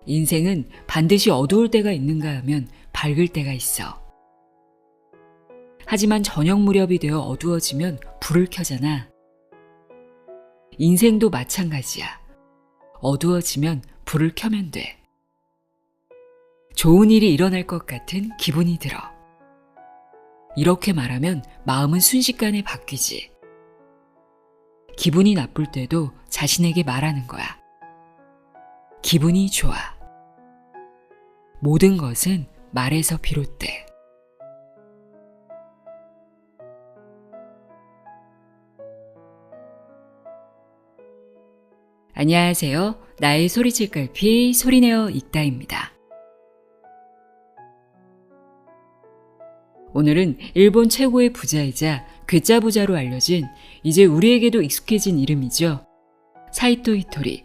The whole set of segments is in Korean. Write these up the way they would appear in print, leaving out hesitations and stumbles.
인생은 반드시 어두울 때가 있는가 하면 밝을 때가 있어. 하지만 저녁 무렵이 되어 어두워지면 불을 켜잖아. 인생도 마찬가지야. 어두워지면 불을 켜면 돼. 좋은 일이 일어날 것 같은 기분이 들어. 이렇게 말하면 마음은 순식간에 바뀌지. 기분이 나쁠 때도 자신에게 말하는 거야. 기분이 좋아. 모든 것은 말에서 비롯돼. 안녕하세요. 나의 소리칠갈피 소리내어 읽다입니다. 오늘은 일본 최고의 부자이자 괴짜부자로 알려진 이제 우리에게도 익숙해진 이름이죠. 사이토 히토리.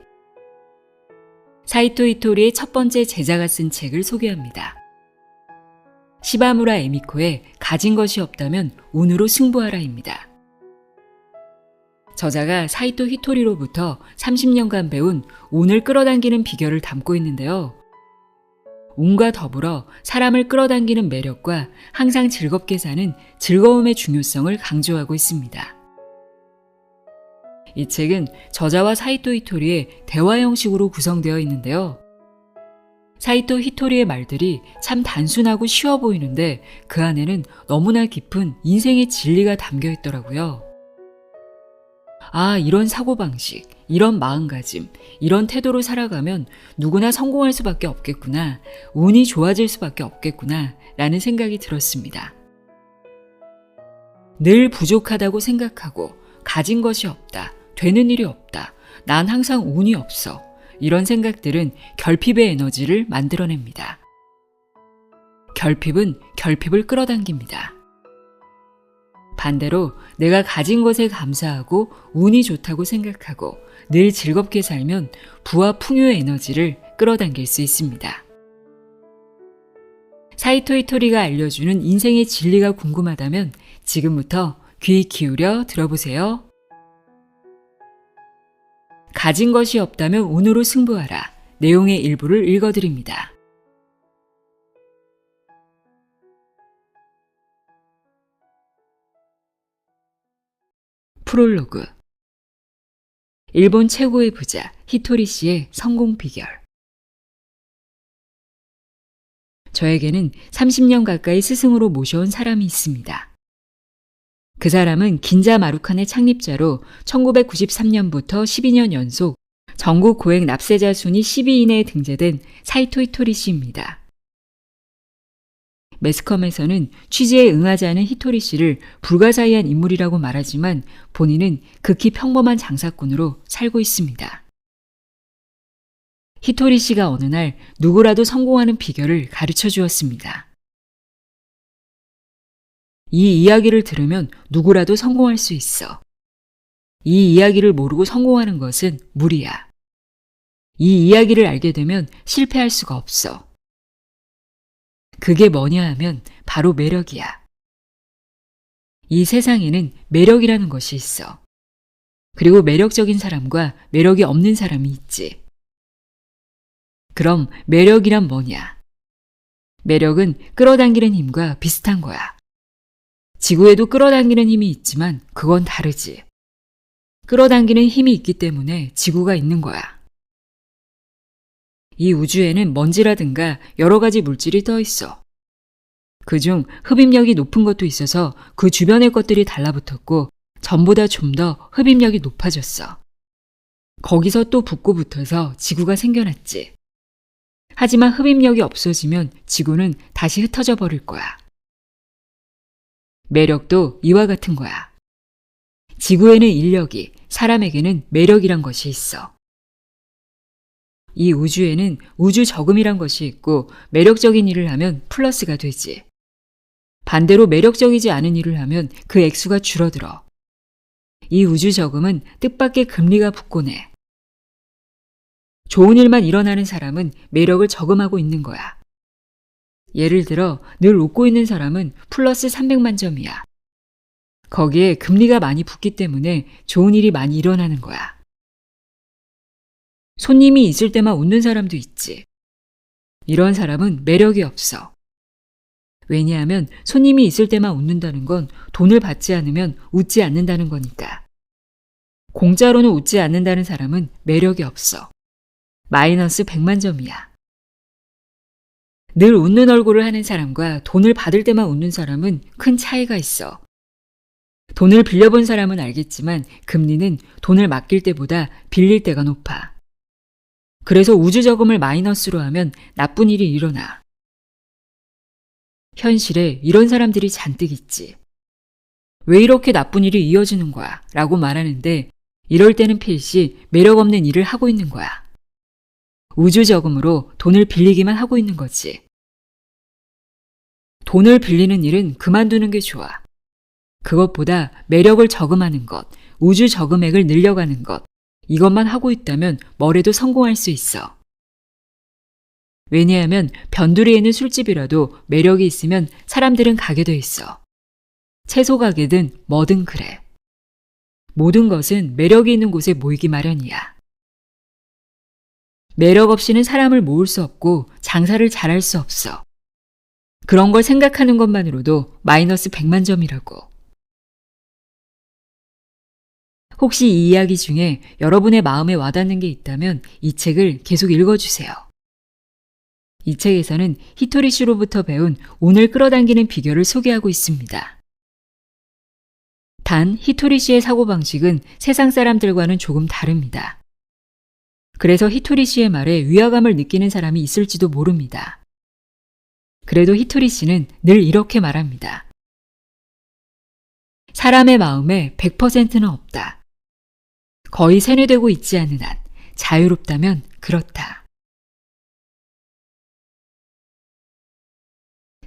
사이토 히토리의 첫 번째 제자가 쓴 책을 소개합니다. 시바무라 에미코의 가진 것이 없다면 운으로 승부하라입니다. 저자가 사이토 히토리로부터 30년간 배운 운을 끌어당기는 비결을 담고 있는데요. 운과 더불어 사람을 끌어당기는 매력과 항상 즐겁게 사는 즐거움의 중요성을 강조하고 있습니다. 이 책은 저자와 사이토 히토리의 대화 형식으로 구성되어 있는데요. 사이토 히토리의 말들이 참 단순하고 쉬워 보이는데 그 안에는 너무나 깊은 인생의 진리가 담겨 있더라고요. 아, 이런 사고방식, 이런 마음가짐, 이런 태도로 살아가면 누구나 성공할 수밖에 없겠구나, 운이 좋아질 수밖에 없겠구나 라는 생각이 들었습니다. 늘 부족하다고 생각하고 가진 것이 없다, 되는 일이 없다, 난 항상 운이 없어, 이런 생각들은 결핍의 에너지를 만들어냅니다. 결핍은 결핍을 끌어당깁니다. 반대로 내가 가진 것에 감사하고 운이 좋다고 생각하고 늘 즐겁게 살면 부와 풍요의 에너지를 끌어당길 수 있습니다. 사이토 히토리가 알려주는 인생의 진리가 궁금하다면 지금부터 귀 기울여 들어보세요. 가진 것이 없다면 운으로 승부하라. 내용의 일부를 읽어드립니다. 프롤로그. 일본 최고의 부자 히토리 씨의 성공 비결. 저에게는 30년 가까이 스승으로 모셔온 사람이 있습니다. 그 사람은 긴자 마루칸의 창립자로 1993년부터 12년 연속 전국 고액 납세자 순위 10위 이내에 등재된 사이토 히토리 씨입니다. 매스컴에서는 취지에 응하지 않은 히토리 씨를 불가사의한 인물이라고 말하지만 본인은 극히 평범한 장사꾼으로 살고 있습니다. 히토리 씨가 어느 날 누구라도 성공하는 비결을 가르쳐 주었습니다. 이 이야기를 들으면 누구라도 성공할 수 있어. 이 이야기를 모르고 성공하는 것은 무리야. 이 이야기를 알게 되면 실패할 수가 없어. 그게 뭐냐 하면 바로 매력이야. 이 세상에는 매력이라는 것이 있어. 그리고 매력적인 사람과 매력이 없는 사람이 있지. 그럼 매력이란 뭐냐? 매력은 끌어당기는 힘과 비슷한 거야. 지구에도 끌어당기는 힘이 있지만 그건 다르지. 끌어당기는 힘이 있기 때문에 지구가 있는 거야. 이 우주에는 먼지라든가 여러 가지 물질이 떠 있어. 그중 흡입력이 높은 것도 있어서 그 주변의 것들이 달라붙었고 전보다 좀 더 흡입력이 높아졌어. 거기서 또 붙고 붙어서 지구가 생겨났지. 하지만 흡입력이 없어지면 지구는 다시 흩어져 버릴 거야. 매력도 이와 같은 거야. 지구에는 인력이, 사람에게는 매력이란 것이 있어. 이 우주에는 우주 저금이란 것이 있고 매력적인 일을 하면 플러스가 되지. 반대로 매력적이지 않은 일을 하면 그 액수가 줄어들어. 이 우주 저금은 뜻밖의 금리가 붙곤 해. 좋은 일만 일어나는 사람은 매력을 저금하고 있는 거야. 예를 들어 늘 웃고 있는 사람은 플러스 300만 점이야. 거기에 금리가 많이 붙기 때문에 좋은 일이 많이 일어나는 거야. 손님이 있을 때만 웃는 사람도 있지. 이런 사람은 매력이 없어. 왜냐하면 손님이 있을 때만 웃는다는 건 돈을 받지 않으면 웃지 않는다는 거니까. 공짜로는 웃지 않는다는 사람은 매력이 없어. 마이너스 100만 점이야. 늘 웃는 얼굴을 하는 사람과 돈을 받을 때만 웃는 사람은 큰 차이가 있어. 돈을 빌려본 사람은 알겠지만 금리는 돈을 맡길 때보다 빌릴 때가 높아. 그래서 우주저금을 마이너스로 하면 나쁜 일이 일어나. 현실에 이런 사람들이 잔뜩 있지. 왜 이렇게 나쁜 일이 이어지는 거야? 라고 말하는데 이럴 때는 필시 매력 없는 일을 하고 있는 거야. 우주저금으로 돈을 빌리기만 하고 있는 거지. 돈을 빌리는 일은 그만두는 게 좋아. 그것보다 매력을 저금하는 것, 우주저금액을 늘려가는 것, 이것만 하고 있다면 뭐래도 성공할 수 있어. 왜냐하면 변두리에 있는 술집이라도 매력이 있으면 사람들은 가게 돼 있어. 채소 가게든 뭐든 그래. 모든 것은 매력이 있는 곳에 모이기 마련이야. 매력 없이는 사람을 모을 수 없고 장사를 잘할 수 없어. 그런 걸 생각하는 것만으로도 마이너스 100만 점이라고. 혹시 이 이야기 중에 여러분의 마음에 와닿는 게 있다면 이 책을 계속 읽어주세요. 이 책에서는 히토리 씨로부터 배운 운을 끌어당기는 비결을 소개하고 있습니다. 단 히토리 씨의 사고방식은 세상 사람들과는 조금 다릅니다. 그래서 히토리 씨의 말에 위화감을 느끼는 사람이 있을지도 모릅니다. 그래도 히토리 씨는 늘 이렇게 말합니다. 사람의 마음에 100%는 없다. 거의 세뇌되고 있지 않은 한 자유롭다면 그렇다.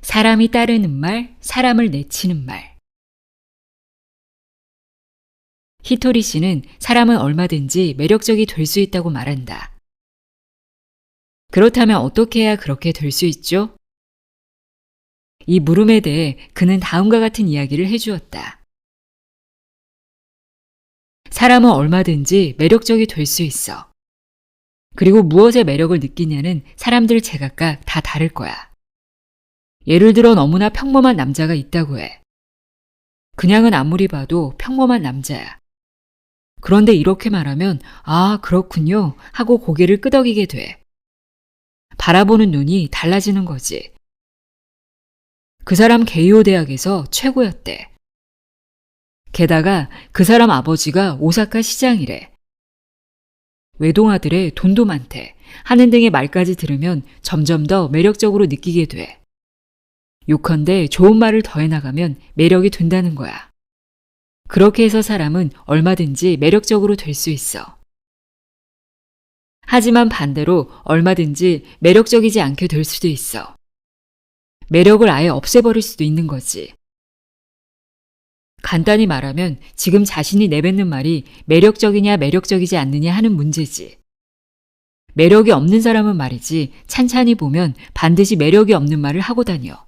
사람이 따르는 말, 사람을 내치는 말. 히토리 씨는 사람은 얼마든지 매력적이 될 수 있다고 말한다. 그렇다면 어떻게 해야 그렇게 될 수 있죠? 이 물음에 대해 그는 다음과 같은 이야기를 해주었다. 사람은 얼마든지 매력적이 될 수 있어. 그리고 무엇에 매력을 느끼냐는 사람들 제각각 다 다를 거야. 예를 들어 너무나 평범한 남자가 있다고 해. 그냥은 아무리 봐도 평범한 남자야. 그런데 이렇게 말하면 아, 그렇군요 하고 고개를 끄덕이게 돼. 바라보는 눈이 달라지는 거지. 그 사람 게이오 대학에서 최고였대. 게다가 그 사람 아버지가 오사카 시장이래. 외동아들의 돈도 많대. 하는 등의 말까지 들으면 점점 더 매력적으로 느끼게 돼. 요컨대 좋은 말을 더해나가면 매력이 된다는 거야. 그렇게 해서 사람은 얼마든지 매력적으로 될 수 있어. 하지만 반대로 얼마든지 매력적이지 않게 될 수도 있어. 매력을 아예 없애버릴 수도 있는 거지. 간단히 말하면 지금 자신이 내뱉는 말이 매력적이냐 매력적이지 않느냐 하는 문제지. 매력이 없는 사람은 말이지 찬찬히 보면 반드시 매력이 없는 말을 하고 다녀.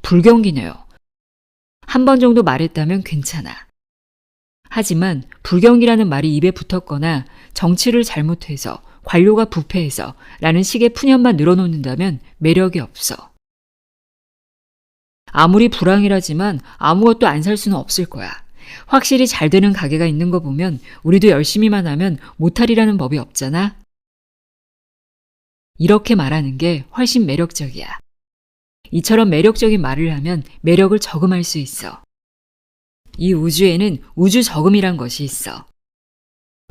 불경기네요. 한 번 정도 말했다면 괜찮아. 하지만 불경기라는 말이 입에 붙었거나 정치를 잘못해서 관료가 부패해서 라는 식의 푸념만 늘어놓는다면 매력이 없어. 아무리 불황이라지만 아무것도 안 살 수는 없을 거야. 확실히 잘 되는 가게가 있는 거 보면 우리도 열심히만 하면 못하리라는 법이 없잖아. 이렇게 말하는 게 훨씬 매력적이야. 이처럼 매력적인 말을 하면 매력을 저금할 수 있어. 이 우주에는 우주 저금이란 것이 있어.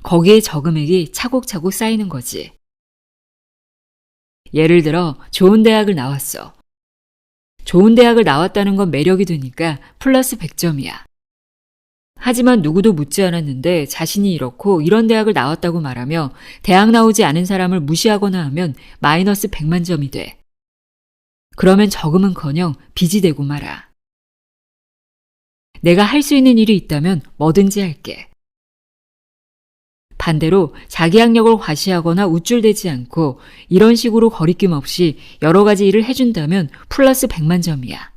거기에 저금액이 차곡차곡 쌓이는 거지. 예를 들어 좋은 대학을 나왔어. 좋은 대학을 나왔다는 건 매력이 되니까 플러스 100점이야. 하지만 누구도 묻지 않았는데 자신이 이렇고 이런 대학을 나왔다고 말하며 대학 나오지 않은 사람을 무시하거나 하면 마이너스 100만 점이 돼. 그러면 저금은커녕 빚이 되고 말아. 내가 할 수 있는 일이 있다면 뭐든지 할게. 반대로 자기 학력을 과시하거나 우쭐대지 않고 이런 식으로 거리낌 없이 여러 가지 일을 해준다면 플러스 100만 점이야.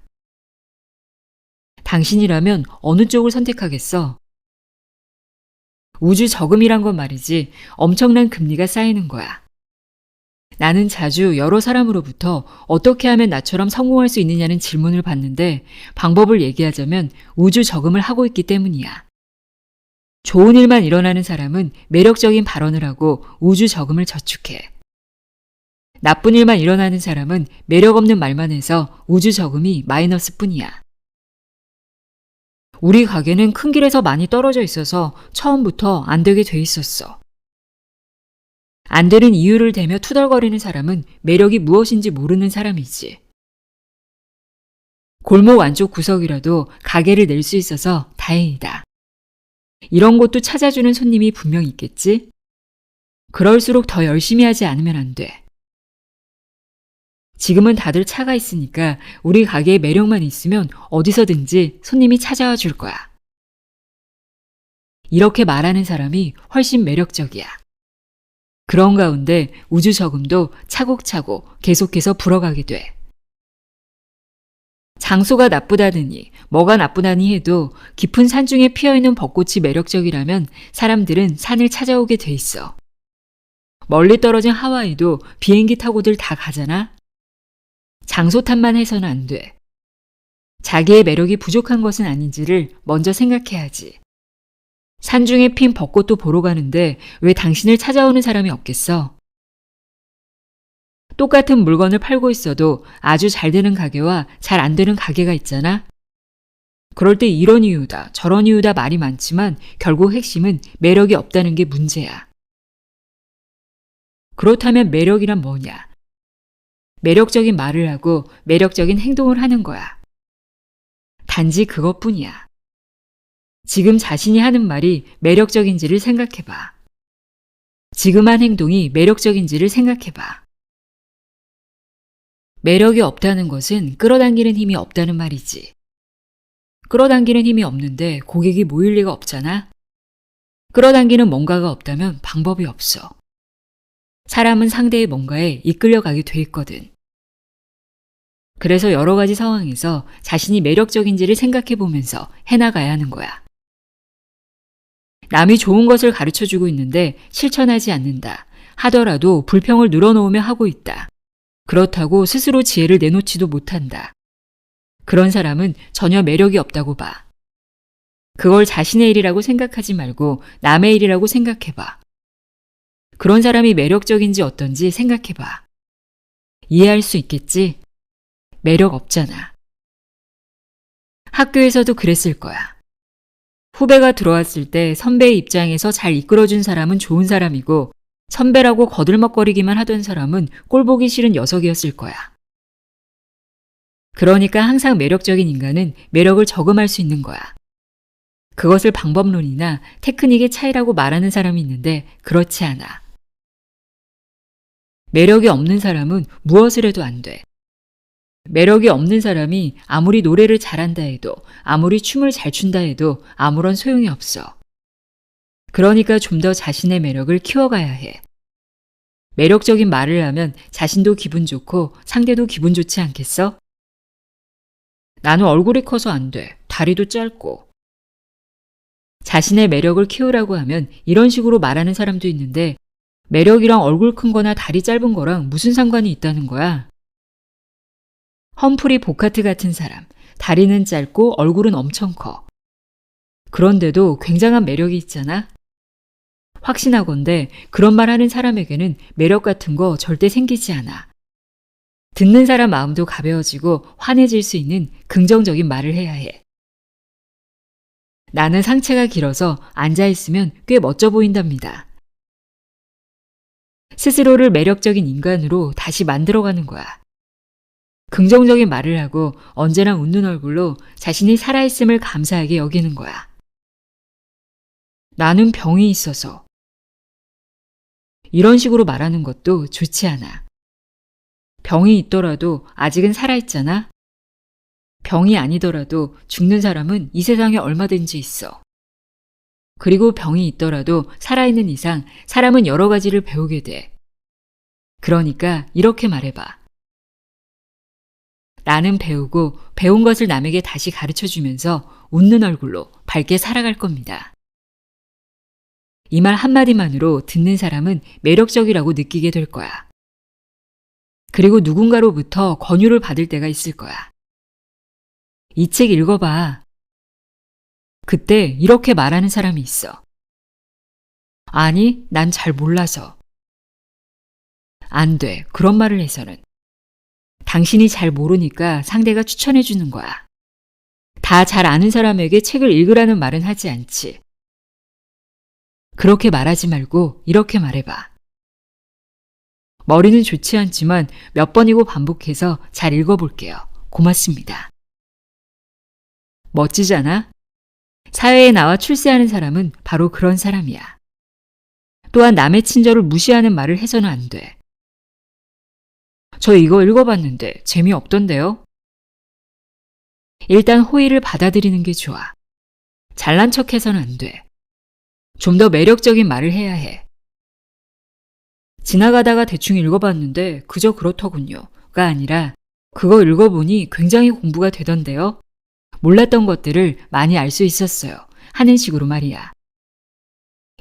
당신이라면 어느 쪽을 선택하겠어? 우주 저금이란 건 말이지 엄청난 금리가 쌓이는 거야. 나는 자주 여러 사람으로부터 어떻게 하면 나처럼 성공할 수 있느냐는 질문을 받는데 방법을 얘기하자면 우주 적응을 하고 있기 때문이야. 좋은 일만 일어나는 사람은 매력적인 발언을 하고 우주 적응을 저축해. 나쁜 일만 일어나는 사람은 매력 없는 말만 해서 우주 적응이 마이너스 뿐이야. 우리 가게는 큰 길에서 많이 떨어져 있어서 처음부터 안 되게 돼 있었어. 안 되는 이유를 대며 투덜거리는 사람은 매력이 무엇인지 모르는 사람이지. 골목 안쪽 구석이라도 가게를 낼 수 있어서 다행이다. 이런 곳도 찾아주는 손님이 분명 있겠지? 그럴수록 더 열심히 하지 않으면 안 돼. 지금은 다들 차가 있으니까 우리 가게에 매력만 있으면 어디서든지 손님이 찾아와 줄 거야. 이렇게 말하는 사람이 훨씬 매력적이야. 그런 가운데 우주 적응도 차곡차곡 계속해서 불어가게 돼. 장소가 나쁘다느니 뭐가 나쁘다니 해도 깊은 산 중에 피어있는 벚꽃이 매력적이라면 사람들은 산을 찾아오게 돼 있어. 멀리 떨어진 하와이도 비행기 타고들 다 가잖아? 장소 탓만 해서는 안 돼. 자기의 매력이 부족한 것은 아닌지를 먼저 생각해야지. 산 중에 핀 벚꽃도 보러 가는데 왜 당신을 찾아오는 사람이 없겠어? 똑같은 물건을 팔고 있어도 아주 잘 되는 가게와 잘 안 되는 가게가 있잖아? 그럴 때 이런 이유다, 저런 이유다 말이 많지만 결국 핵심은 매력이 없다는 게 문제야. 그렇다면 매력이란 뭐냐? 매력적인 말을 하고 매력적인 행동을 하는 거야. 단지 그것뿐이야. 지금 자신이 하는 말이 매력적인지를 생각해봐. 지금 한 행동이 매력적인지를 생각해봐. 매력이 없다는 것은 끌어당기는 힘이 없다는 말이지. 끌어당기는 힘이 없는데 고객이 모일 리가 없잖아? 끌어당기는 뭔가가 없다면 방법이 없어. 사람은 상대의 뭔가에 이끌려가게 돼 있거든. 그래서 여러 가지 상황에서 자신이 매력적인지를 생각해 보면서 해나가야 하는 거야. 남이 좋은 것을 가르쳐주고 있는데 실천하지 않는다. 하더라도 불평을 늘어놓으며 하고 있다. 그렇다고 스스로 지혜를 내놓지도 못한다. 그런 사람은 전혀 매력이 없다고 봐. 그걸 자신의 일이라고 생각하지 말고 남의 일이라고 생각해봐. 그런 사람이 매력적인지 어떤지 생각해봐. 이해할 수 있겠지? 매력 없잖아. 학교에서도 그랬을 거야. 후배가 들어왔을 때 선배의 입장에서 잘 이끌어준 사람은 좋은 사람이고 선배라고 거들먹거리기만 하던 사람은 꼴보기 싫은 녀석이었을 거야. 그러니까 항상 매력적인 인간은 매력을 저금할 수 있는 거야. 그것을 방법론이나 테크닉의 차이라고 말하는 사람이 있는데 그렇지 않아. 매력이 없는 사람은 무엇을 해도 안 돼. 매력이 없는 사람이 아무리 노래를 잘한다 해도 아무리 춤을 잘 춘다 해도 아무런 소용이 없어. 그러니까 좀 더 자신의 매력을 키워가야 해. 매력적인 말을 하면 자신도 기분 좋고 상대도 기분 좋지 않겠어? 나는 얼굴이 커서 안 돼. 다리도 짧고. 자신의 매력을 키우라고 하면 이런 식으로 말하는 사람도 있는데 매력이랑 얼굴 큰 거나 다리 짧은 거랑 무슨 상관이 있다는 거야? 험프리 보카트 같은 사람, 다리는 짧고 얼굴은 엄청 커. 그런데도 굉장한 매력이 있잖아? 확신하건대 그런 말 하는 사람에게는 매력 같은 거 절대 생기지 않아. 듣는 사람 마음도 가벼워지고 환해질 수 있는 긍정적인 말을 해야 해. 나는 상체가 길어서 앉아있으면 꽤 멋져 보인답니다. 스스로를 매력적인 인간으로 다시 만들어가는 거야. 긍정적인 말을 하고 언제나 웃는 얼굴로 자신이 살아있음을 감사하게 여기는 거야. 나는 병이 있어서. 이런 식으로 말하는 것도 좋지 않아. 병이 있더라도 아직은 살아있잖아. 병이 아니더라도 죽는 사람은 이 세상에 얼마든지 있어. 그리고 병이 있더라도 살아있는 이상 사람은 여러 가지를 배우게 돼. 그러니까 이렇게 말해봐. 나는 배우고 배운 것을 남에게 다시 가르쳐주면서 웃는 얼굴로 밝게 살아갈 겁니다. 이 말 한마디만으로 듣는 사람은 매력적이라고 느끼게 될 거야. 그리고 누군가로부터 권유를 받을 때가 있을 거야. 이 책 읽어봐. 그때 이렇게 말하는 사람이 있어. 아니, 난 잘 몰라서. 안 돼. 그런 말을 해서는. 당신이 잘 모르니까 상대가 추천해 주는 거야. 다 잘 아는 사람에게 책을 읽으라는 말은 하지 않지. 그렇게 말하지 말고 이렇게 말해봐. 머리는 좋지 않지만 몇 번이고 반복해서 잘 읽어볼게요. 고맙습니다. 멋지잖아? 사회에 나와 출세하는 사람은 바로 그런 사람이야. 또한 남의 친절을 무시하는 말을 해서는 안 돼. 저 이거 읽어봤는데 재미없던데요? 일단 호의를 받아들이는 게 좋아. 잘난 척해서는 안 돼. 좀 더 매력적인 말을 해야 해. 지나가다가 대충 읽어봤는데 그저 그렇더군요가 아니라 그거 읽어보니 굉장히 공부가 되던데요. 몰랐던 것들을 많이 알 수 있었어요. 하는 식으로 말이야.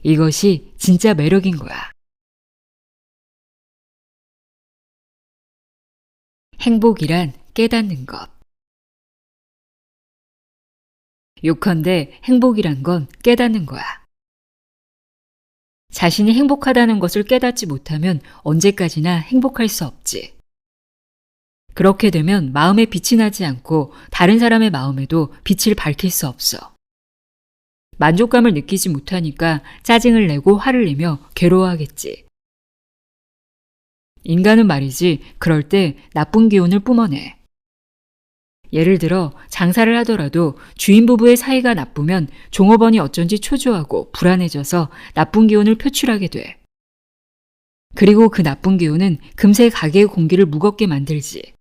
이것이 진짜 매력인 거야. 행복이란 깨닫는 것. 요컨대 행복이란 건 깨닫는 거야. 자신이 행복하다는 것을 깨닫지 못하면 언제까지나 행복할 수 없지. 그렇게 되면 마음에 빛이 나지 않고 다른 사람의 마음에도 빛을 밝힐 수 없어. 만족감을 느끼지 못하니까 짜증을 내고 화를 내며 괴로워하겠지. 인간은 말이지 그럴 때 나쁜 기운을 뿜어내. 예를 들어 장사를 하더라도 주인 부부의 사이가 나쁘면 종업원이 어쩐지 초조하고 불안해져서 나쁜 기운을 표출하게 돼. 그리고 그 나쁜 기운은 금세 가게의 공기를 무겁게 만들지.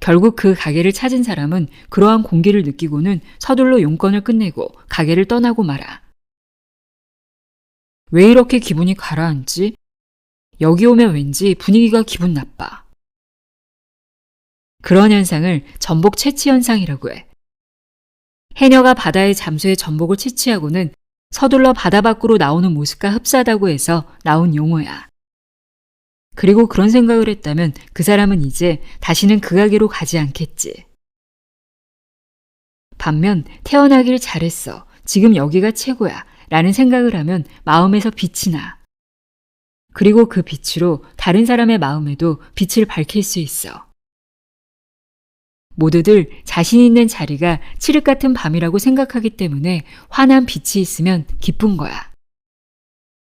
결국 그 가게를 찾은 사람은 그러한 공기를 느끼고는 서둘러 용건을 끝내고 가게를 떠나고 말아. 왜 이렇게 기분이 가라앉지? 여기 오면 왠지 분위기가 기분 나빠. 그런 현상을 전복 채취 현상이라고 해. 해녀가 바다에 잠수해 전복을 채취하고는 서둘러 바다 밖으로 나오는 모습과 흡사하다고 해서 나온 용어야. 그리고 그런 생각을 했다면 그 사람은 이제 다시는 그 가게로 가지 않겠지. 반면 태어나길 잘했어. 지금 여기가 최고야. 라는 생각을 하면 마음에서 빛이 나. 그리고 그 빛으로 다른 사람의 마음에도 빛을 밝힐 수 있어. 모두들 자신 있는 자리가 칠흑 같은 밤이라고 생각하기 때문에 환한 빛이 있으면 기쁜 거야.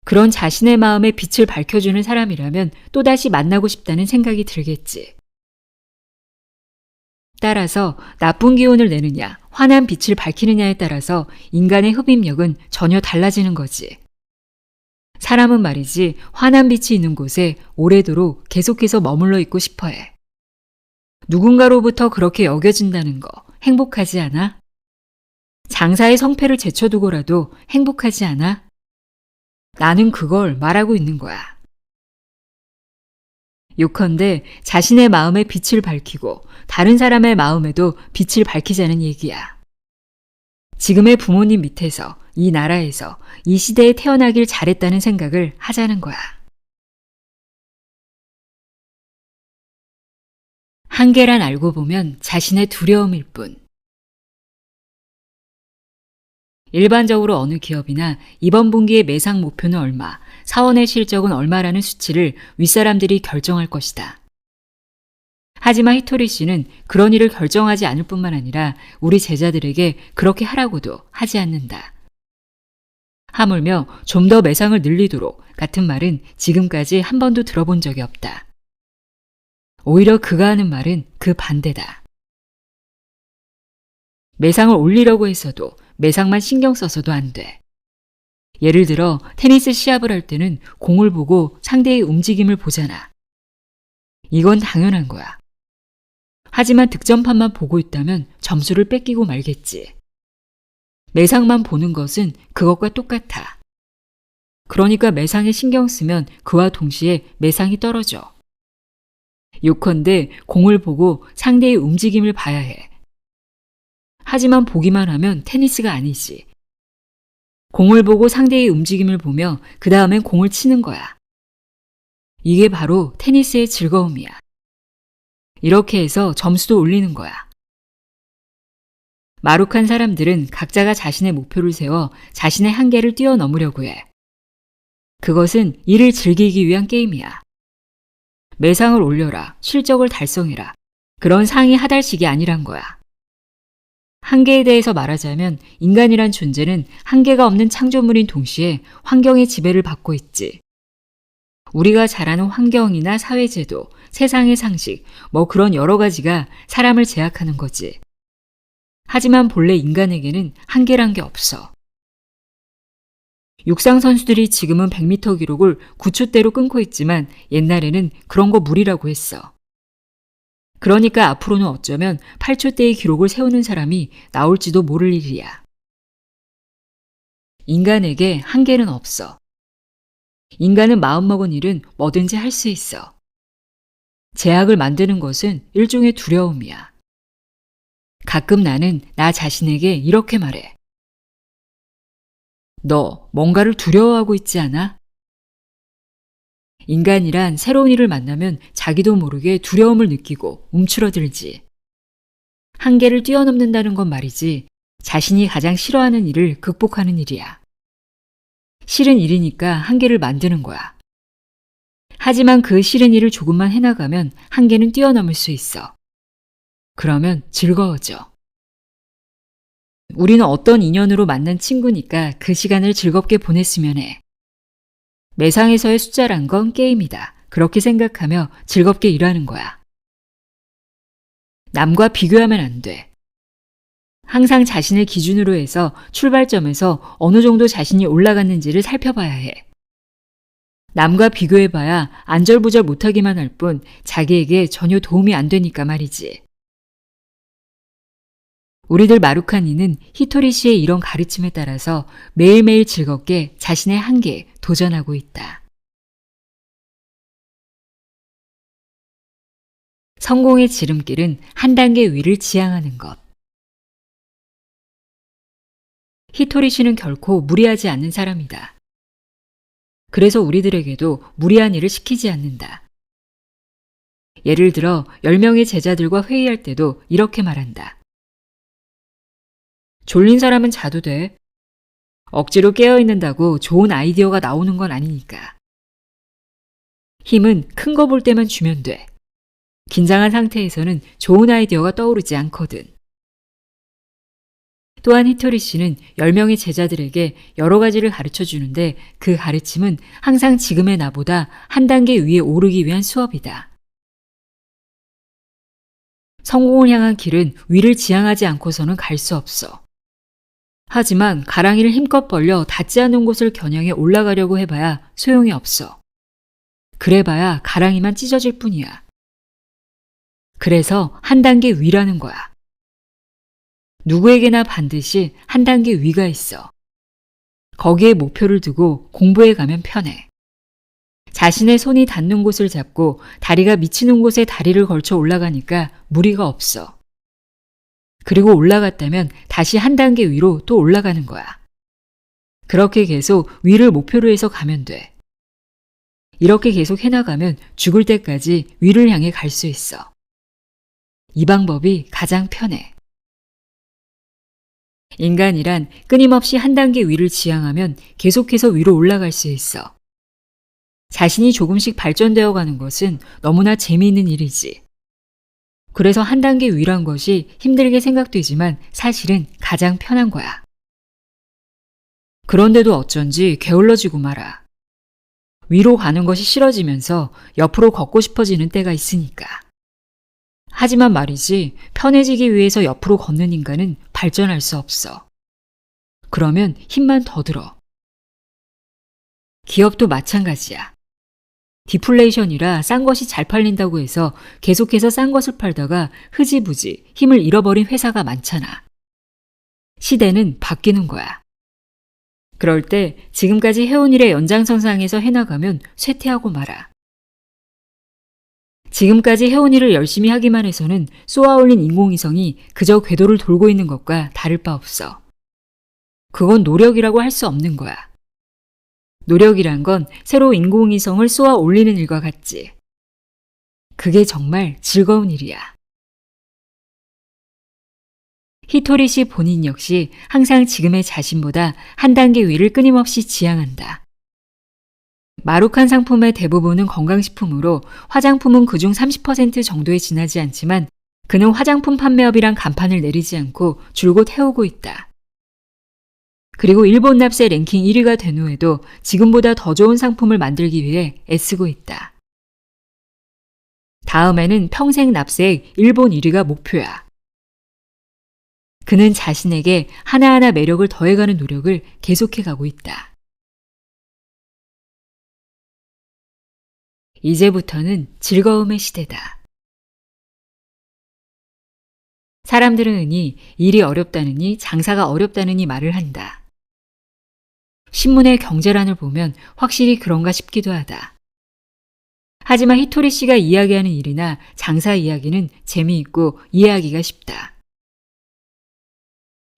그런 자신의 마음에 빛을 밝혀주는 사람이라면 또다시 만나고 싶다는 생각이 들겠지. 따라서 나쁜 기운을 내느냐, 환한 빛을 밝히느냐에 따라서 인간의 흡입력은 전혀 달라지는 거지. 사람은 말이지 환한 빛이 있는 곳에 오래도록 계속해서 머물러 있고 싶어 해. 누군가로부터 그렇게 여겨진다는 거 행복하지 않아? 장사의 성패를 제쳐두고라도 행복하지 않아? 나는 그걸 말하고 있는 거야. 요컨대 자신의 마음에 빛을 밝히고 다른 사람의 마음에도 빛을 밝히자는 얘기야. 지금의 부모님 밑에서, 이 나라에서, 이 시대에 태어나길 잘했다는 생각을 하자는 거야. 한계란 알고 보면 자신의 두려움일 뿐. 일반적으로 어느 기업이나 이번 분기의 매상 목표는 얼마, 사원의 실적은 얼마라는 수치를 윗사람들이 결정할 것이다. 하지만 히토리 씨는 그런 일을 결정하지 않을 뿐만 아니라 우리 제자들에게 그렇게 하라고도 하지 않는다. 하물며 좀 더 매상을 늘리도록 같은 말은 지금까지 한 번도 들어본 적이 없다. 오히려 그가 하는 말은 그 반대다. 매상을 올리려고 했어도 매상만 신경 써서도 안 돼. 예를 들어 테니스 시합을 할 때는 공을 보고 상대의 움직임을 보잖아. 이건 당연한 거야. 하지만 득점판만 보고 있다면 점수를 뺏기고 말겠지. 매상만 보는 것은 그것과 똑같아. 그러니까 매상에 신경 쓰면 그와 동시에 매상이 떨어져. 요컨대 공을 보고 상대의 움직임을 봐야 해. 하지만 보기만 하면 테니스가 아니지. 공을 보고 상대의 움직임을 보며 그 다음엔 공을 치는 거야. 이게 바로 테니스의 즐거움이야. 이렇게 해서 점수도 올리는 거야. 마룩한 사람들은 각자가 자신의 목표를 세워 자신의 한계를 뛰어넘으려고 해. 그것은 이를 즐기기 위한 게임이야. 매상을 올려라, 실적을 달성해라. 그런 상이 하달식이 아니란 거야. 한계에 대해서 말하자면 인간이란 존재는 한계가 없는 창조물인 동시에 환경의 지배를 받고 있지. 우리가 잘 아는 환경이나 사회제도, 세상의 상식, 그런 여러 가지가 사람을 제약하는 거지. 하지만 본래 인간에게는 한계란 게 없어. 육상 선수들이 지금은 100m 기록을 9초대로 끊고 있지만 옛날에는 그런 거 무리라고 했어. 그러니까 앞으로는 어쩌면 8초대의 기록을 세우는 사람이 나올지도 모를 일이야. 인간에게 한계는 없어. 인간은 마음먹은 일은 뭐든지 할 수 있어. 제약을 만드는 것은 일종의 두려움이야. 가끔 나는 나 자신에게 이렇게 말해. 너 뭔가를 두려워하고 있지 않아? 인간이란 새로운 일을 만나면 자기도 모르게 두려움을 느끼고 움츠러들지. 한계를 뛰어넘는다는 건 말이지 자신이 가장 싫어하는 일을 극복하는 일이야. 싫은 일이니까 한계를 만드는 거야. 하지만 그 싫은 일을 조금만 해나가면 한계는 뛰어넘을 수 있어. 그러면 즐거워져. 우리는 어떤 인연으로 만난 친구니까 그 시간을 즐겁게 보냈으면 해. 매상에서의 숫자란 건 게임이다. 그렇게 생각하며 즐겁게 일하는 거야. 남과 비교하면 안 돼. 항상 자신을 기준으로 해서 출발점에서 어느 정도 자신이 올라갔는지를 살펴봐야 해. 남과 비교해봐야 안절부절 못하기만 할 뿐 자기에게 전혀 도움이 안 되니까 말이지. 우리들 마루카니는 히토리 씨의 이런 가르침에 따라서 매일매일 즐겁게 자신의 한계에 도전하고 있다. 성공의 지름길은 한 단계 위를 지향하는 것. 히토리 씨는 결코 무리하지 않는 사람이다. 그래서 우리들에게도 무리한 일을 시키지 않는다. 예를 들어 10명의 제자들과 회의할 때도 이렇게 말한다. 졸린 사람은 자도 돼. 억지로 깨어있는다고 좋은 아이디어가 나오는 건 아니니까. 힘은 큰 거 볼 때만 주면 돼. 긴장한 상태에서는 좋은 아이디어가 떠오르지 않거든. 또한 히토리 씨는 10명의 제자들에게 여러 가지를 가르쳐 주는데 그 가르침은 항상 지금의 나보다 한 단계 위에 오르기 위한 수업이다. 성공을 향한 길은 위를 지향하지 않고서는 갈 수 없어. 하지만 가랑이를 힘껏 벌려 닿지 않는 곳을 겨냥해 올라가려고 해봐야 소용이 없어. 그래봐야 가랑이만 찢어질 뿐이야. 그래서 한 단계 위라는 거야. 누구에게나 반드시 한 단계 위가 있어. 거기에 목표를 두고 공부해 가면 편해. 자신의 손이 닿는 곳을 잡고 다리가 미치는 곳에 다리를 걸쳐 올라가니까 무리가 없어. 그리고 올라갔다면 다시 한 단계 위로 또 올라가는 거야. 그렇게 계속 위를 목표로 해서 가면 돼. 이렇게 계속 해나가면 죽을 때까지 위를 향해 갈 수 있어. 이 방법이 가장 편해. 인간이란 끊임없이 한 단계 위를 지향하면 계속해서 위로 올라갈 수 있어. 자신이 조금씩 발전되어 가는 것은 너무나 재미있는 일이지. 그래서 한 단계 위란 것이 힘들게 생각되지만 사실은 가장 편한 거야. 그런데도 어쩐지 게을러지고 말아. 위로 가는 것이 싫어지면서 옆으로 걷고 싶어지는 때가 있으니까. 하지만 말이지 편해지기 위해서 옆으로 걷는 인간은 발전할 수 없어. 그러면 힘만 더 들어. 기업도 마찬가지야. 디플레이션이라 싼 것이 잘 팔린다고 해서 계속해서 싼 것을 팔다가 흐지부지 힘을 잃어버린 회사가 많잖아. 시대는 바뀌는 거야. 그럴 때 지금까지 해온 일의 연장선상에서 해나가면 쇠퇴하고 말아. 지금까지 해온 일을 열심히 하기만 해서는 쏘아올린 인공위성이 그저 궤도를 돌고 있는 것과 다를 바 없어. 그건 노력이라고 할 수 없는 거야. 노력이란 건 새로 인공위성을 쏘아 올리는 일과 같지. 그게 정말 즐거운 일이야. 히토리 씨 본인 역시 항상 지금의 자신보다 한 단계 위를 끊임없이 지향한다. 마루칸 상품의 대부분은 건강식품으로 화장품은 그중 30% 정도에 지나지 않지만 그는 화장품 판매업이란 간판을 내리지 않고 줄곧 해오고 있다. 그리고 일본 납세 랭킹 1위가 된 후에도 지금보다 더 좋은 상품을 만들기 위해 애쓰고 있다. 다음에는 평생 납세액 일본 1위가 목표야. 그는 자신에게 하나하나 매력을 더해가는 노력을 계속해가고 있다. 이제부터는 즐거움의 시대다. 사람들은 흔히 일이 어렵다느니 장사가 어렵다느니 말을 한다. 신문의 경제란을 보면 확실히 그런가 싶기도 하다. 하지만 히토리 씨가 이야기하는 일이나 장사 이야기는 재미있고 이해하기가 쉽다.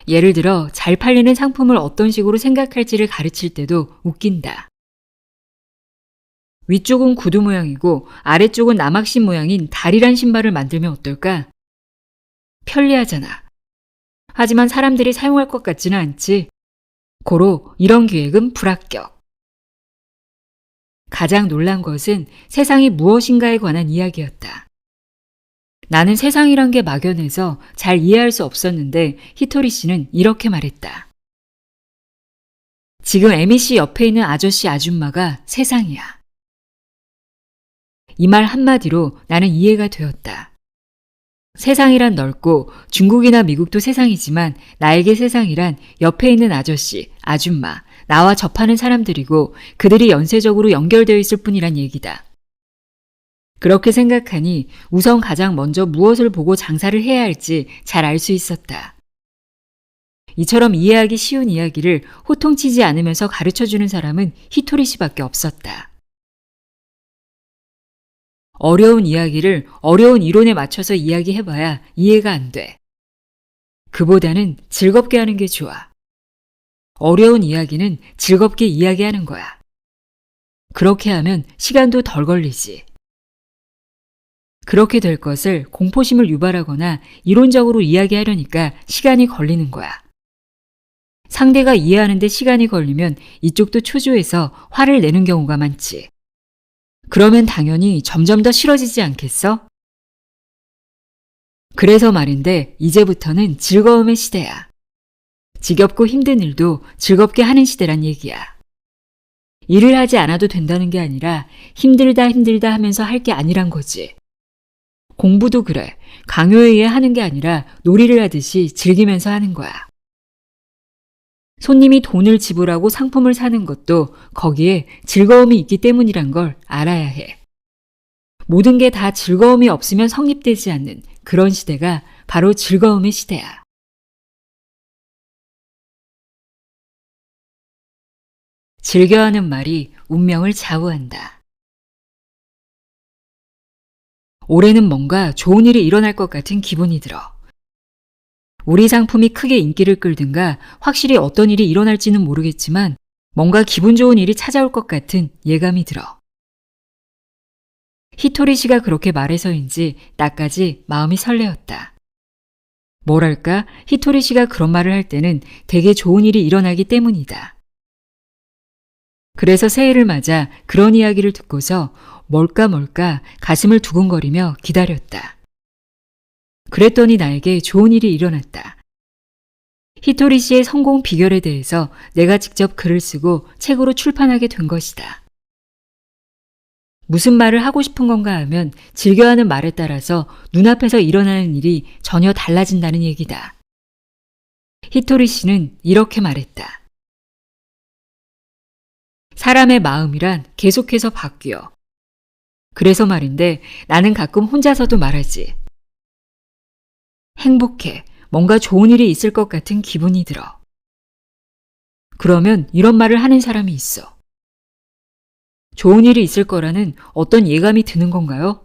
예를 들어 잘 팔리는 상품을 어떤 식으로 생각할지를 가르칠 때도 웃긴다. 위쪽은 구두 모양이고 아래쪽은 남학신 모양인 다리란 신발을 만들면 어떨까? 편리하잖아. 하지만 사람들이 사용할 것 같지는 않지. 고로 이런 기획은 불합격. 가장 놀란 것은 세상이 무엇인가에 관한 이야기였다. 나는 세상이란 게 막연해서 잘 이해할 수 없었는데 히토리 씨는 이렇게 말했다. 지금 에미 씨 옆에 있는 아저씨 아줌마가 세상이야. 이 말 한마디로 나는 이해가 되었다. 세상이란 넓고 중국이나 미국도 세상이지만 나에게 세상이란 옆에 있는 아저씨, 아줌마, 나와 접하는 사람들이고 그들이 연쇄적으로 연결되어 있을 뿐이란 얘기다. 그렇게 생각하니 우선 가장 먼저 무엇을 보고 장사를 해야 할지 잘 알 수 있었다. 이처럼 이해하기 쉬운 이야기를 호통치지 않으면서 가르쳐주는 사람은 히토리 씨밖에 없었다. 어려운 이야기를 어려운 이론에 맞춰서 이야기해봐야 이해가 안 돼. 그보다는 즐겁게 하는 게 좋아. 어려운 이야기는 즐겁게 이야기하는 거야. 그렇게 하면 시간도 덜 걸리지. 그렇게 될 것을 공포심을 유발하거나 이론적으로 이야기하려니까 시간이 걸리는 거야. 상대가 이해하는데 시간이 걸리면 이쪽도 초조해서 화를 내는 경우가 많지. 그러면 당연히 점점 더 싫어지지 않겠어? 그래서 말인데 이제부터는 즐거움의 시대야. 지겹고 힘든 일도 즐겁게 하는 시대란 얘기야. 일을 하지 않아도 된다는 게 아니라 힘들다 하면서 할 게 아니란 거지. 공부도 그래. 강요에 의해 하는 게 아니라 놀이를 하듯이 즐기면서 하는 거야. 손님이 돈을 지불하고 상품을 사는 것도 거기에 즐거움이 있기 때문이란 걸 알아야 해. 모든 게 다 즐거움이 없으면 성립되지 않는 그런 시대가 바로 즐거움의 시대야. 즐겨하는 말이 운명을 좌우한다. 올해는 뭔가 좋은 일이 일어날 것 같은 기분이 들어. 우리 상품이 크게 인기를 끌든가 확실히 어떤 일이 일어날지는 모르겠지만 뭔가 기분 좋은 일이 찾아올 것 같은 예감이 들어. 히토리 씨가 그렇게 말해서인지 나까지 마음이 설레었다. 뭐랄까, 히토리 씨가 그런 말을 할 때는 되게 좋은 일이 일어나기 때문이다. 그래서 새해를 맞아 그런 이야기를 듣고서 뭘까 가슴을 두근거리며 기다렸다. 그랬더니 나에게 좋은 일이 일어났다. 히토리 씨의 성공 비결에 대해서 내가 직접 글을 쓰고 책으로 출판하게 된 것이다. 무슨 말을 하고 싶은 건가 하면 즐겨하는 말에 따라서 눈앞에서 일어나는 일이 전혀 달라진다는 얘기다. 히토리 씨는 이렇게 말했다. 사람의 마음이란 계속해서 바뀌어. 그래서 말인데 나는 가끔 혼자서도 말하지. 행복해. 뭔가 좋은 일이 있을 것 같은 기분이 들어. 그러면 이런 말을 하는 사람이 있어. 좋은 일이 있을 거라는 어떤 예감이 드는 건가요?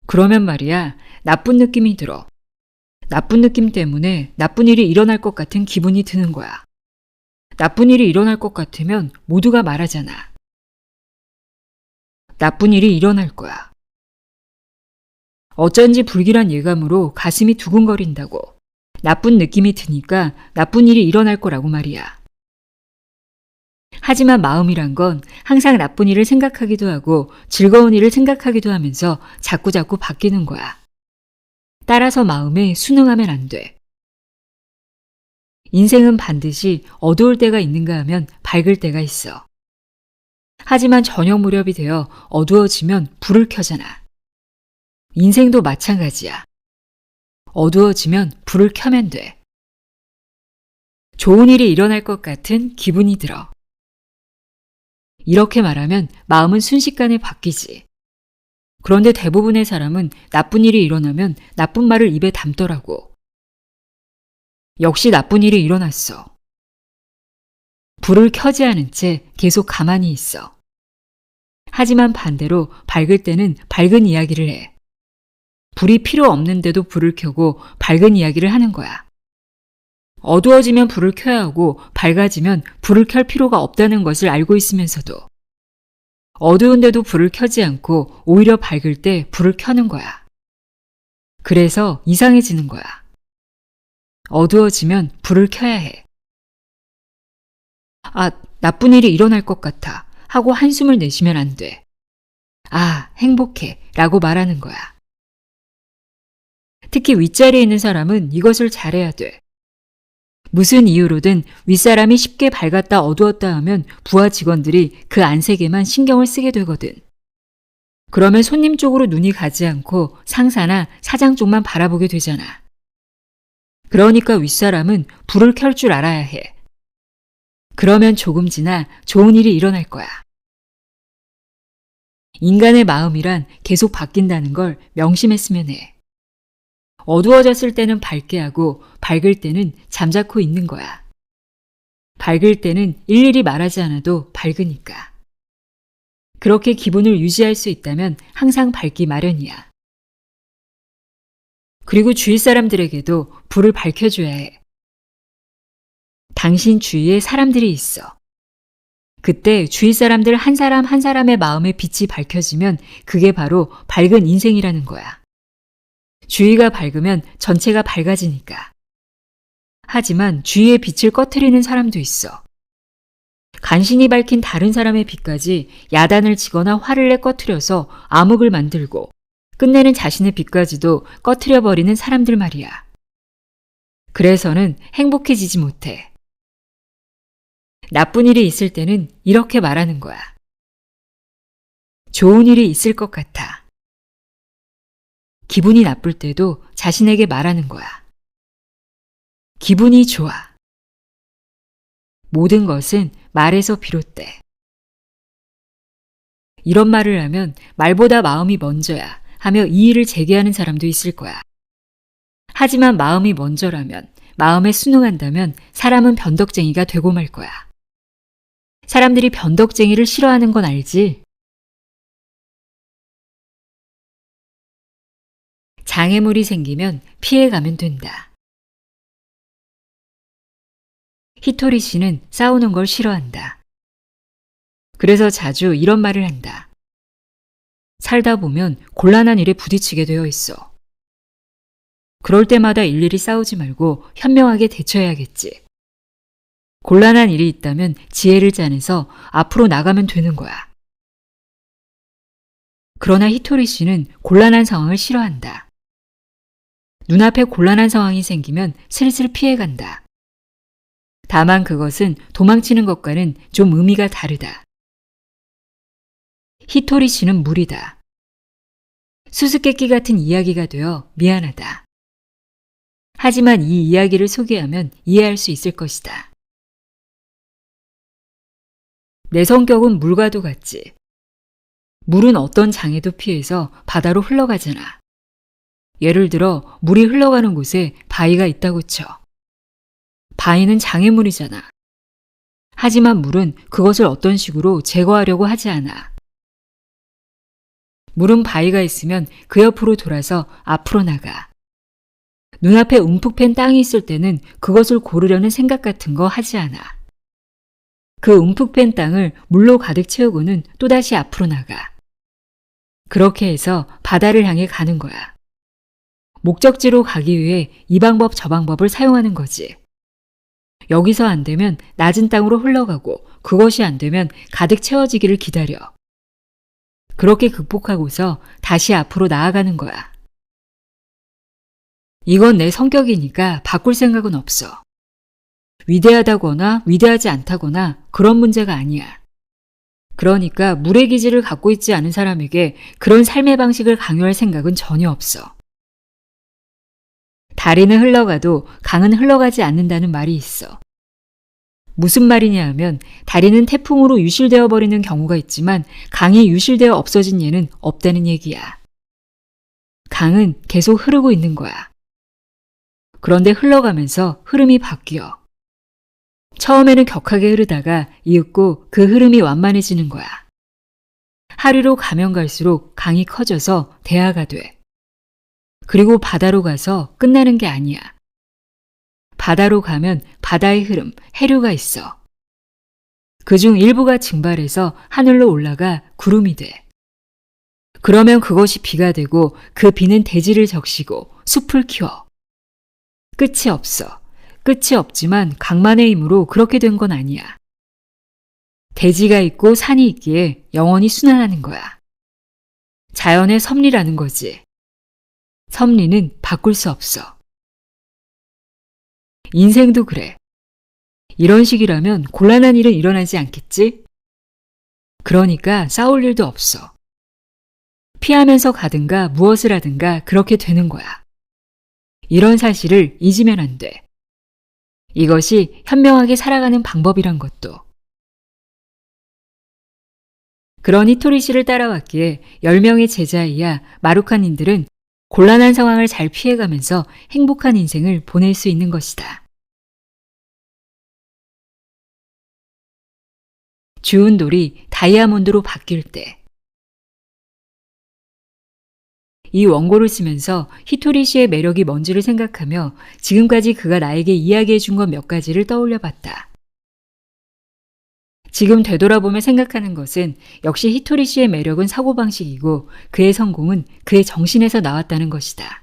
그러면 말이야, 나쁜 느낌이 들어. 나쁜 느낌 때문에 나쁜 일이 일어날 것 같은 기분이 드는 거야. 나쁜 일이 일어날 것 같으면 모두가 말하잖아. 나쁜 일이 일어날 거야. 어쩐지 불길한 예감으로 가슴이 두근거린다고. 나쁜 느낌이 드니까 나쁜 일이 일어날 거라고 말이야. 하지만 마음이란 건 항상 나쁜 일을 생각하기도 하고 즐거운 일을 생각하기도 하면서 자꾸자꾸 바뀌는 거야. 따라서 마음에 순응하면 안 돼. 인생은 반드시 어두울 때가 있는가 하면 밝을 때가 있어. 하지만 저녁 무렵이 되어 어두워지면 불을 켜잖아. 인생도 마찬가지야. 어두워지면 불을 켜면 돼. 좋은 일이 일어날 것 같은 기분이 들어. 이렇게 말하면 마음은 순식간에 바뀌지. 그런데 대부분의 사람은 나쁜 일이 일어나면 나쁜 말을 입에 담더라고. 역시 나쁜 일이 일어났어. 불을 켜지 않은 채 계속 가만히 있어. 하지만 반대로 밝을 때는 밝은 이야기를 해. 불이 필요 없는데도 불을 켜고 밝은 이야기를 하는 거야. 어두워지면 불을 켜야 하고 밝아지면 불을 켤 필요가 없다는 것을 알고 있으면서도 어두운데도 불을 켜지 않고 오히려 밝을 때 불을 켜는 거야. 그래서 이상해지는 거야. 어두워지면 불을 켜야 해. 아, 나쁜 일이 일어날 것 같아 하고 한숨을 내쉬면 안 돼. 아, 행복해 라고 말하는 거야. 특히 윗자리에 있는 사람은 이것을 잘해야 돼. 무슨 이유로든 윗사람이 쉽게 밝았다 어두웠다 하면 부하 직원들이 그 안색에만 신경을 쓰게 되거든. 그러면 손님 쪽으로 눈이 가지 않고 상사나 사장 쪽만 바라보게 되잖아. 그러니까 윗사람은 불을 켤 줄 알아야 해. 그러면 조금 지나 좋은 일이 일어날 거야. 인간의 마음이란 계속 바뀐다는 걸 명심했으면 해. 어두워졌을 때는 밝게 하고 밝을 때는 잠자코 있는 거야. 밝을 때는 일일이 말하지 않아도 밝으니까. 그렇게 기분을 유지할 수 있다면 항상 밝기 마련이야. 그리고 주위 사람들에게도 불을 밝혀줘야 해. 당신 주위에 사람들이 있어. 그때 주위 사람들 한 사람 한 사람의 마음의 빛이 밝혀지면 그게 바로 밝은 인생이라는 거야. 주위가 밝으면 전체가 밝아지니까. 하지만 주위의 빛을 꺼트리는 사람도 있어. 간신히 밝힌 다른 사람의 빛까지 야단을 치거나 화를 내 꺼트려서 암흑을 만들고 끝내는 자신의 빛까지도 꺼트려버리는 사람들 말이야. 그래서는 행복해지지 못해. 나쁜 일이 있을 때는 이렇게 말하는 거야. 좋은 일이 있을 것 같아. 기분이 나쁠 때도 자신에게 말하는 거야. 기분이 좋아. 모든 것은 말에서 비롯돼. 이런 말을 하면 말보다 마음이 먼저야 하며 이의를 제기하는 사람도 있을 거야. 하지만 마음이 먼저라면, 마음에 순응한다면 사람은 변덕쟁이가 되고 말 거야. 사람들이 변덕쟁이를 싫어하는 건 알지? 장애물이 생기면 피해가면 된다. 히토리 씨는 싸우는 걸 싫어한다. 그래서 자주 이런 말을 한다. 살다 보면 곤란한 일에 부딪히게 되어 있어. 그럴 때마다 일일이 싸우지 말고 현명하게 대처해야겠지. 곤란한 일이 있다면 지혜를 짜내서 앞으로 나가면 되는 거야. 그러나 히토리 씨는 곤란한 상황을 싫어한다. 눈앞에 곤란한 상황이 생기면 슬슬 피해간다. 다만 그것은 도망치는 것과는 좀 의미가 다르다. 히토리 씨는 무리다. 수수께끼 같은 이야기가 되어 미안하다. 하지만 이 이야기를 소개하면 이해할 수 있을 것이다. 내 성격은 물과도 같지. 물은 어떤 장애도 피해서 바다로 흘러가잖아. 예를 들어 물이 흘러가는 곳에 바위가 있다고 쳐. 바위는 장애물이잖아. 하지만 물은 그것을 어떤 식으로 제거하려고 하지 않아. 물은 바위가 있으면 그 옆으로 돌아서 앞으로 나가. 눈앞에 움푹 팬 땅이 있을 때는 그것을 고르려는 생각 같은 거 하지 않아. 그 움푹 팬 땅을 물로 가득 채우고는 또다시 앞으로 나가. 그렇게 해서 바다를 향해 가는 거야. 목적지로 가기 위해 이 방법 저 방법을 사용하는 거지. 여기서 안 되면 낮은 땅으로 흘러가고 그것이 안 되면 가득 채워지기를 기다려. 그렇게 극복하고서 다시 앞으로 나아가는 거야. 이건 내 성격이니까 바꿀 생각은 없어. 위대하다거나 위대하지 않다거나 그런 문제가 아니야. 그러니까 물의 기질을 갖고 있지 않은 사람에게 그런 삶의 방식을 강요할 생각은 전혀 없어. 다리는 흘러가도 강은 흘러가지 않는다는 말이 있어. 무슨 말이냐 하면 다리는 태풍으로 유실되어 버리는 경우가 있지만 강이 유실되어 없어진 예는 없다는 얘기야. 강은 계속 흐르고 있는 거야. 그런데 흘러가면서 흐름이 바뀌어. 처음에는 격하게 흐르다가 이윽고 그 흐름이 완만해지는 거야. 하류로 가면 갈수록 강이 커져서 대하가 돼. 그리고 바다로 가서 끝나는 게 아니야. 바다로 가면 바다의 흐름, 해류가 있어. 그중 일부가 증발해서 하늘로 올라가 구름이 돼. 그러면 그것이 비가 되고 그 비는 대지를 적시고 숲을 키워. 끝이 없어. 끝이 없지만 강만의 힘으로 그렇게 된 건 아니야. 대지가 있고 산이 있기에 영원히 순환하는 거야. 자연의 섭리라는 거지. 섭리는 바꿀 수 없어. 인생도 그래. 이런 식이라면 곤란한 일은 일어나지 않겠지? 그러니까 싸울 일도 없어. 피하면서 가든가 무엇을 하든가 그렇게 되는 거야. 이런 사실을 잊으면 안 돼. 이것이 현명하게 살아가는 방법이란 것도. 그런 히토리 씨를 따라왔기에 10명의 제자이야 마루칸인들은 곤란한 상황을 잘 피해가면서 행복한 인생을 보낼 수 있는 것이다. 주운 돌이 다이아몬드로 바뀔 때. 이 원고를 쓰면서 히토리 씨의 매력이 뭔지를 생각하며 지금까지 그가 나에게 이야기해 준 것 몇 가지를 떠올려 봤다. 지금 되돌아보며 생각하는 것은 역시 히토리 씨의 매력은 사고방식이고 그의 성공은 그의 정신에서 나왔다는 것이다.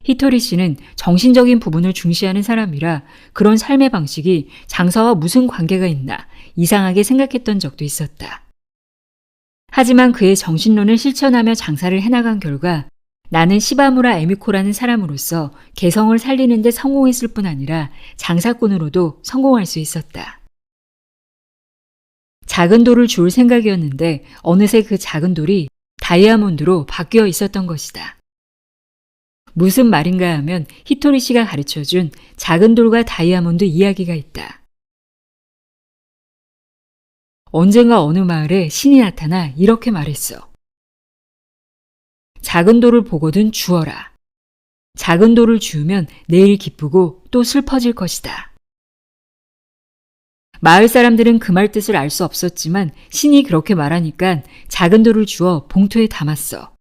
히토리 씨는 정신적인 부분을 중시하는 사람이라 그런 삶의 방식이 장사와 무슨 관계가 있나 이상하게 생각했던 적도 있었다. 하지만 그의 정신론을 실천하며 장사를 해나간 결과 나는 시바무라 에미코라는 사람으로서 개성을 살리는 데 성공했을 뿐 아니라 장사꾼으로도 성공할 수 있었다. 작은 돌을 주울 생각이었는데 어느새 그 작은 돌이 다이아몬드로 바뀌어 있었던 것이다. 무슨 말인가 하면 히토리 씨가 가르쳐준 작은 돌과 다이아몬드 이야기가 있다. 언젠가 어느 마을에 신이 나타나 이렇게 말했어. 작은 돌을 보거든 주어라. 작은 돌을 주우면 내일 기쁘고 또 슬퍼질 것이다. 마을 사람들은 그 말 뜻을 알 수 없었지만 신이 그렇게 말하니까 작은 돌을 주워 봉투에 담았어.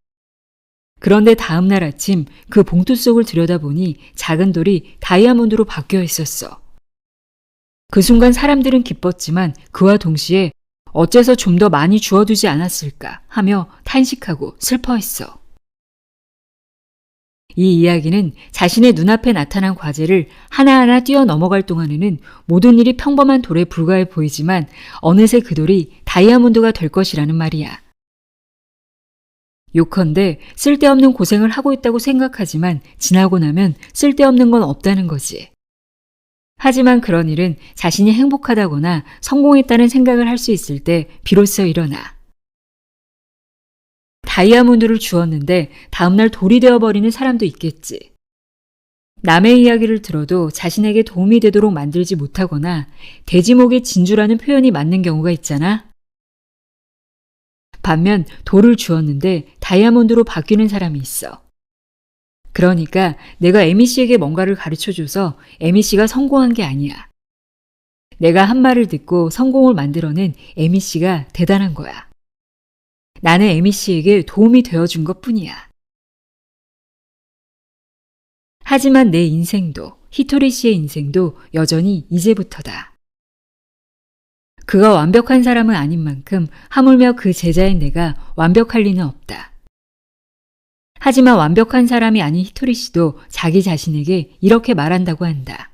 그런데 다음 날 아침 그 봉투 속을 들여다보니 작은 돌이 다이아몬드로 바뀌어 있었어. 그 순간 사람들은 기뻤지만 그와 동시에 어째서 좀 더 많이 주워두지 않았을까 하며 탄식하고 슬퍼했어. 이 이야기는 자신의 눈앞에 나타난 과제를 하나하나 뛰어넘어갈 동안에는 모든 일이 평범한 돌에 불과해 보이지만 어느새 그 돌이 다이아몬드가 될 것이라는 말이야. 요컨대 쓸데없는 고생을 하고 있다고 생각하지만 지나고 나면 쓸데없는 건 없다는 거지. 하지만 그런 일은 자신이 행복하다거나 성공했다는 생각을 할 수 있을 때 비로소 일어나. 다이아몬드를 주었는데 다음날 돌이 되어버리는 사람도 있겠지. 남의 이야기를 들어도 자신에게 도움이 되도록 만들지 못하거나 돼지목에 진주라는 표현이 맞는 경우가 있잖아. 반면 돌을 주었는데 다이아몬드로 바뀌는 사람이 있어. 그러니까 내가 에미 씨에게 뭔가를 가르쳐줘서 에미 씨가 성공한 게 아니야. 내가 한 말을 듣고 성공을 만들어낸 에미 씨가 대단한 거야. 나는 에미 씨에게 도움이 되어준 것 뿐이야. 하지만 내 인생도 히토리 씨의 인생도 여전히 이제부터다. 그가 완벽한 사람은 아닌 만큼 하물며 그 제자인 내가 완벽할 리는 없다. 하지만 완벽한 사람이 아닌 히토리 씨도 자기 자신에게 이렇게 말한다고 한다.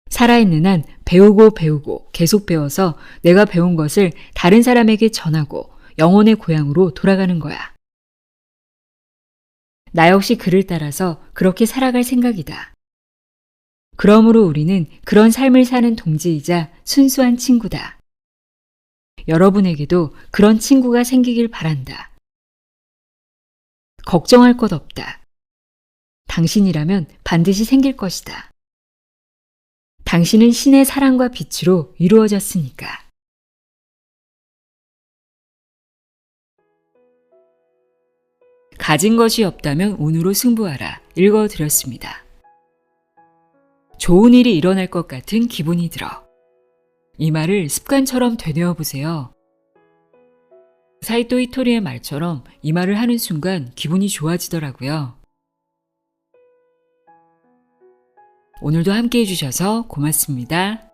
살아있는 한 배우고 계속 배워서 내가 배운 것을 다른 사람에게 전하고 영혼의 고향으로 돌아가는 거야. 나 역시 그를 따라서 그렇게 살아갈 생각이다. 그러므로 우리는 그런 삶을 사는 동지이자 순수한 친구다. 여러분에게도 그런 친구가 생기길 바란다. 걱정할 것 없다. 당신이라면 반드시 생길 것이다. 당신은 신의 사랑과 빛으로 이루어졌으니까. 가진 것이 없다면 운으로 승부하라. 읽어드렸습니다. 좋은 일이 일어날 것 같은 기분이 들어. 이 말을 습관처럼 되뇌어 보세요. 사이토 히토리의 말처럼 이 말을 하는 순간 기분이 좋아지더라고요. 오늘도 함께 해주셔서 고맙습니다.